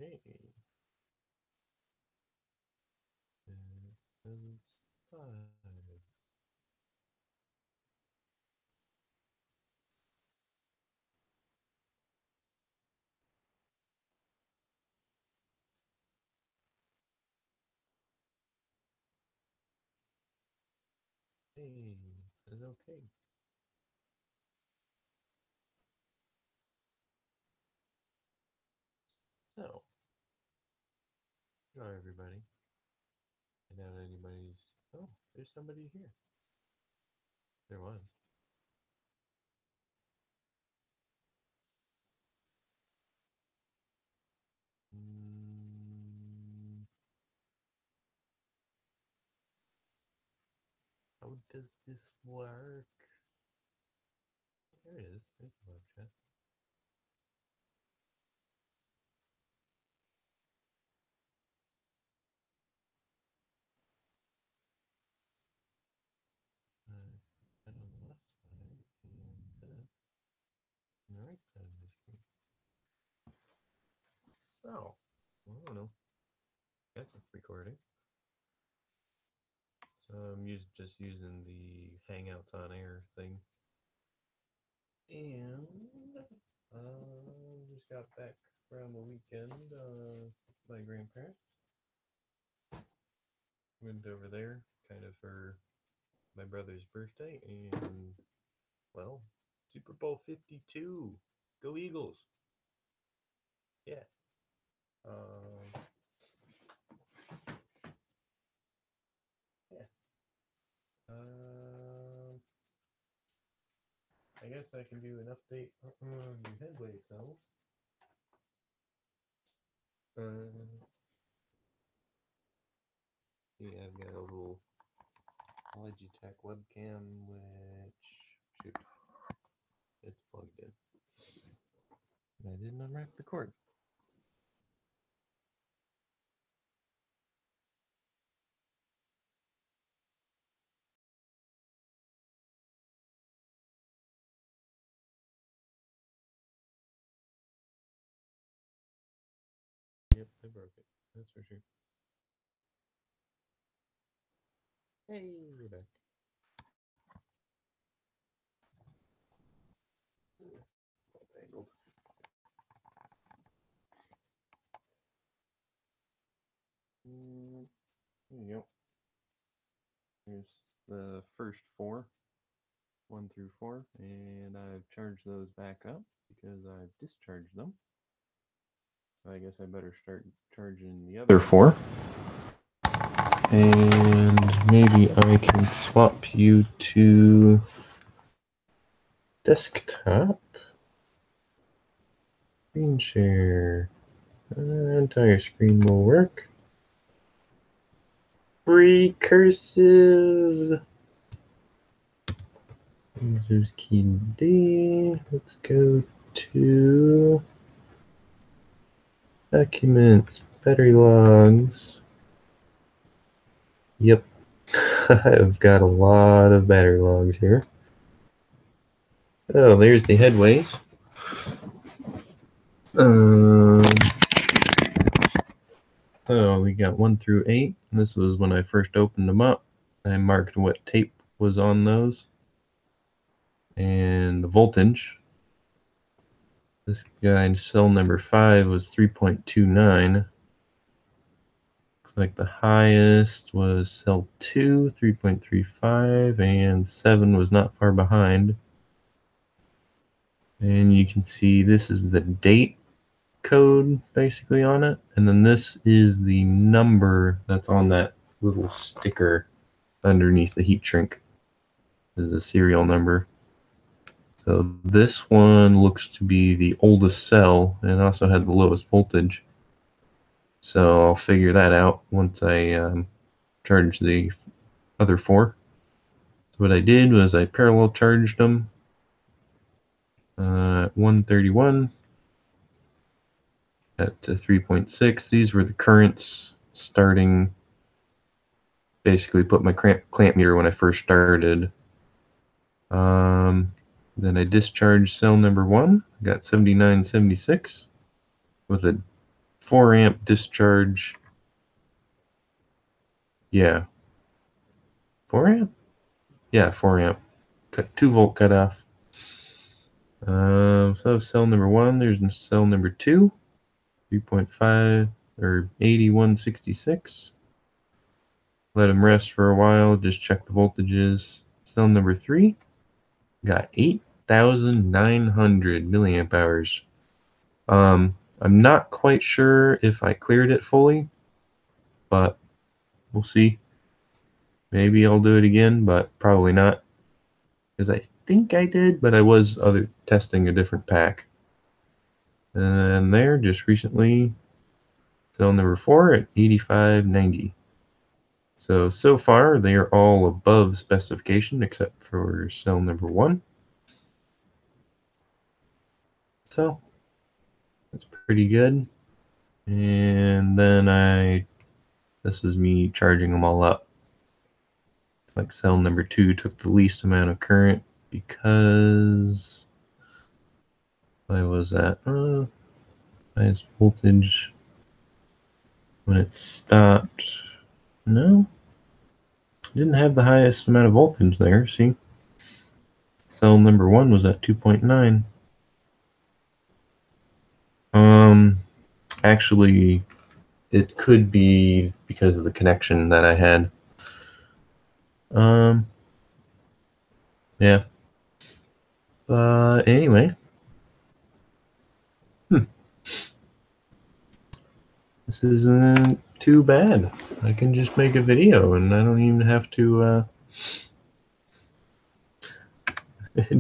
Okay. And 5. Hey, that's okay. So, hello everybody. I doubt anybody's. Oh, there's somebody here. There was. Mm, how does this work? There it is. There's the web chat. I on the left side and this on the right side of the screen. So, I don't know. That's a recording. So I'm just using the Hangouts on Air thing. And just got back from the weekend. My grandparents went over there, kind of for my brother's birthday, and well, Super Bowl 52. Go Eagles! Yeah. Um, yeah. Um, I guess I can do an update on the HeadWay cells. Yeah, I've got a little Logitech webcam, which shoot, it's plugged in. I didn't unwrap the cord. Yep, I broke it. That's for sure. Hey, we're back. Angled. There you go. Here's the first 4, 1 through 4, and I've charged those back up because I've discharged them. So I guess I better start charging the other 4. And maybe I can swap you to desktop. Screen share. Entire screen will work. Recursive. Users key D. Let's go to documents, battery logs. Yep, I've got a lot of battery logs here. Oh, there's the headways. So we got 1 through 8. This was when I first opened them up. I marked what tape was on those and the voltage. This guy, cell number 5, was 3.29. Looks like the highest was cell 2, 3.35, and 7 was not far behind. And you can see this is the date code basically on it, and then this is the number that's on that little sticker underneath the heat shrink. This is a serial number. So this one looks to be the oldest cell and also had the lowest voltage. So I'll figure that out once I charge the other 4. So what I did was I parallel charged them at 131 at 3.6. These were the currents starting. Basically put my clamp meter when I first started. Then I discharged cell number 1, got 79.76 with a 4 amp discharge. Yeah. 4 amp? Yeah, 4 amp. 2 volt cutoff. So cell number 1, there's cell number 2, 3.5 or 8166. Let them rest for a while, just check the voltages. Cell number 3 got 8,900 milliamp hours. I'm not quite sure if I cleared it fully, but we'll see. Maybe I'll do it again, but probably not. Because I think I did, but I was testing a different pack. And there, just recently, cell number 4 at 8590. So far, they are all above specification except for cell number 1. So, that's pretty good. And then this was me charging them all up. It's like cell number 2 took the least amount of current because, why was that? Highest voltage when it stopped. No, didn't have the highest amount of voltage there. See, cell number 1 was at 2.9. Actually, it could be because of the connection that I had. Yeah. Anyway. This isn't too bad. I can just make a video and I don't even have to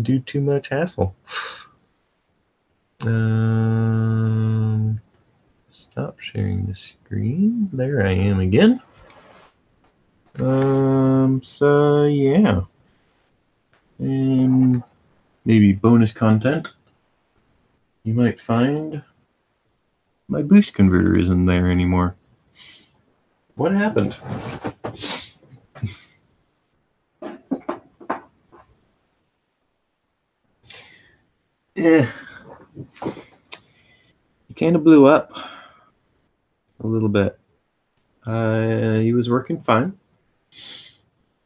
do too much hassle. Stop sharing the screen. There I am again. So yeah. And maybe bonus content. You might find my boost converter isn't there anymore. What happened? It kind of blew up a little bit. He was working fine.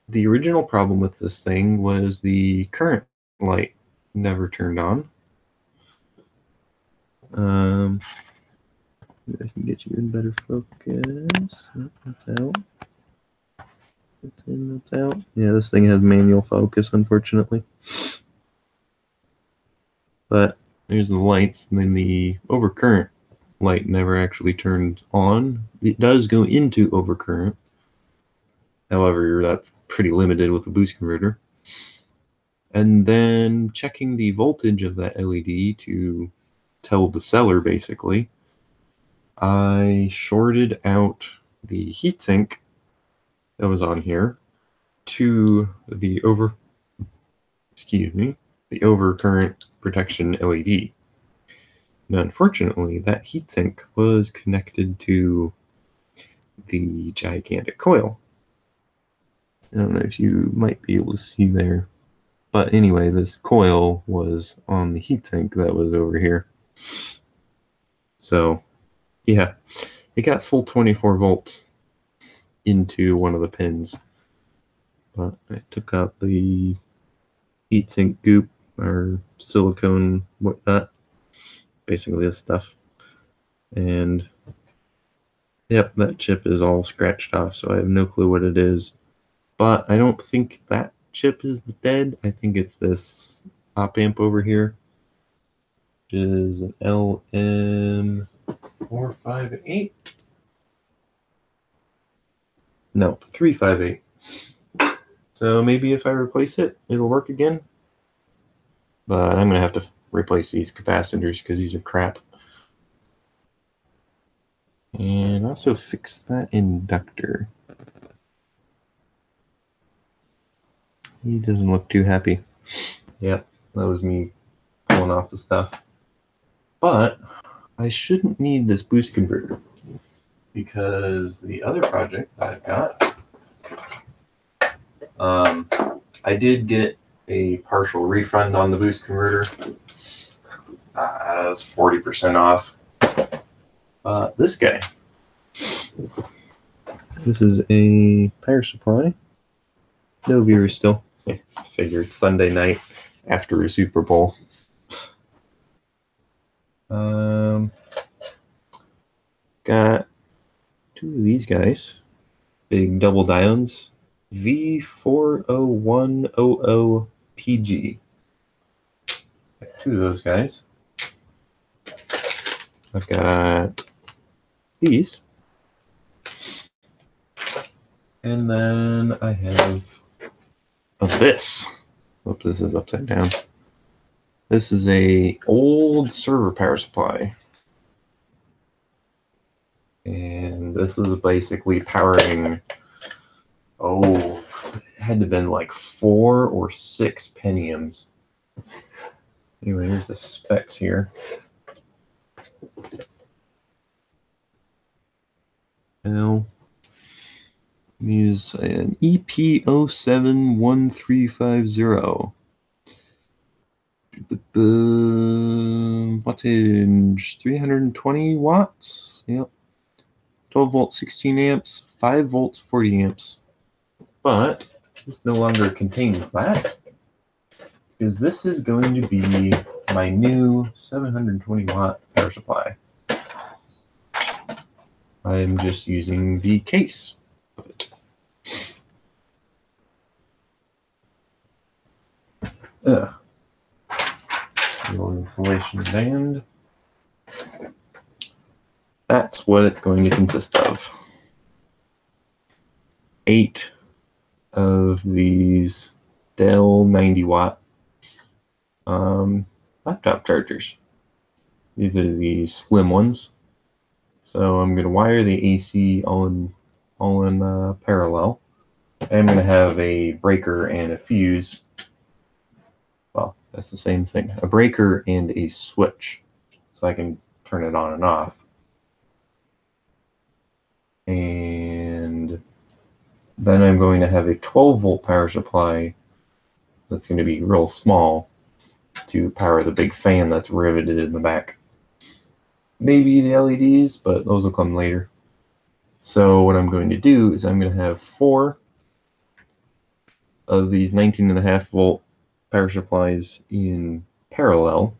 The original problem with this thing was the current light never turned on. Maybe I can get you in better focus. That's out. That's in, that's out. Yeah, this thing has manual focus, unfortunately. But there's the lights, and then the overcurrent light never actually turned on. It does go into overcurrent. However, that's pretty limited with a boost converter. And then checking the voltage of that LED to tell the seller, basically, I shorted out the heatsink that was on here to the overcurrent protection LED. Now, unfortunately, that heatsink was connected to the gigantic coil. I don't know if you might be able to see there. But anyway, this coil was on the heatsink that was over here. So, yeah, it got full 24 volts into one of the pins. But I took out the heatsink goop or silicone, whatnot, basically this stuff. And yep, that chip is all scratched off, so I have no clue what it is. But I don't think that chip is dead. I think it's this op amp over here, which is an LM458. No, 358. So maybe if I replace it, it'll work again. But I'm going to have to replace these capacitors because these are crap. And also fix that inductor. He doesn't look too happy. Yep, that was me pulling off the stuff. But I shouldn't need this boost converter because the other project that I've got, I did get a partial refund on the boost converter. It was 40% off. This guy. This is a power supply. No viewers still. Figure it's Sunday night after a Super Bowl. Got two of these guys. Big double diodes. V40100PG. Got two of those guys. I've got these. And then I have this. Oops, this is upside down. This is a old server power supply. And this is basically powering, it had to have been like 4 or 6 Pentiums. Anyway, here's the specs here. Now, use an EP071350. Wattage 320 watts. Yep. 12 volts, 16 amps, 5 volts, 40 amps. But this no longer contains that, because this is going to be my new 720 watt power supply. I'm just using the case of it. The insulation band. That's what it's going to consist of. 8 of these Dell 90 watt laptop chargers. These are the slim ones. So I'm going to wire the AC all in parallel. I'm going to have a breaker and a fuse. Well, that's the same thing. A breaker and a switch, so I can turn it on and off. And then I'm going to have a 12 volt power supply that's going to be real small to power the big fan that's riveted in the back. Maybe the LEDs, but those will come later. So what I'm going to do is I'm going to have 4 of these 19.5 volt power supplies in parallel,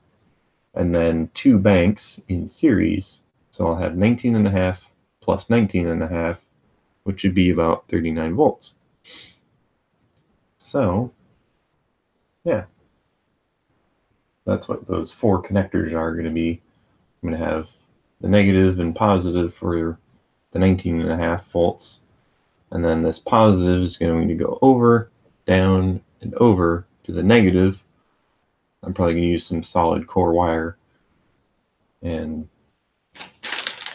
and then 2 banks in series. So I'll have 19.5 plus 19.5, which should be about 39 volts. So, yeah, that's what those 4 connectors are going to be. I'm going to have the negative and positive for the 19.5 volts, and then this positive is going to go over, down, and over to the negative. I'm probably going to use some solid core wire and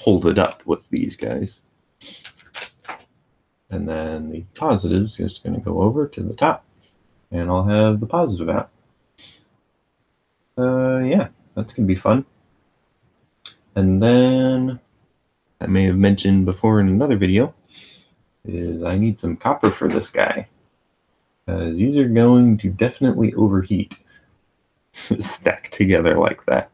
hold it up with these guys. And then the positive is just going to go over to the top, and I'll have the positive out. Yeah, that's going to be fun. And then I may have mentioned before in another video is I need some copper for this guy, because these are going to definitely overheat stacked together like that.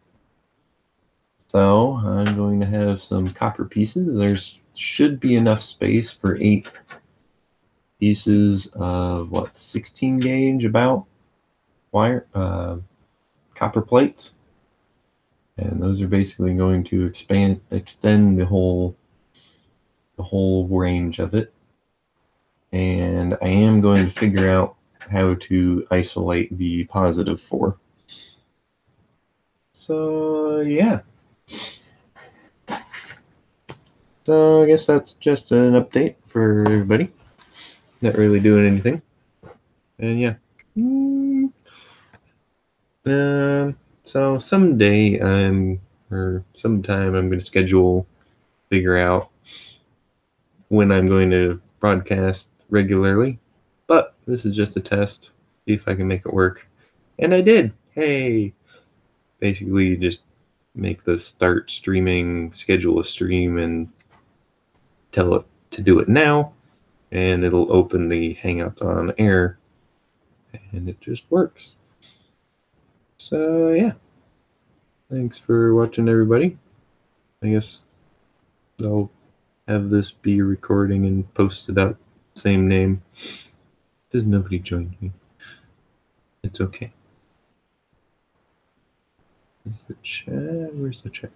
So I'm going to have some copper pieces. There's should be enough space for 8 pieces of 16 gauge about wire copper plates, and those are basically going to extend the whole range of it. And I am going to figure out how to isolate the positive 4. So yeah. So I guess that's just an update for everybody. Not really doing anything. And yeah. So someday sometime I'm going to figure out when I'm going to broadcast regularly. But this is just a test, see if I can make it work. And I did. Hey! Basically just make the start streaming, schedule a stream, and tell it to do it now, and it'll open the Hangouts on air, and it just works. So yeah, thanks for watching, everybody. I guess I'll have this be recording and posted out same name. Because nobody joined me. It's okay. Is the chat? Where's the chat?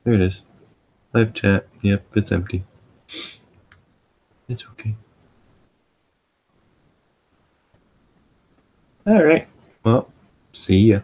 There it is. Live chat. Yep, it's empty. It's okay. Alright. Well, see ya.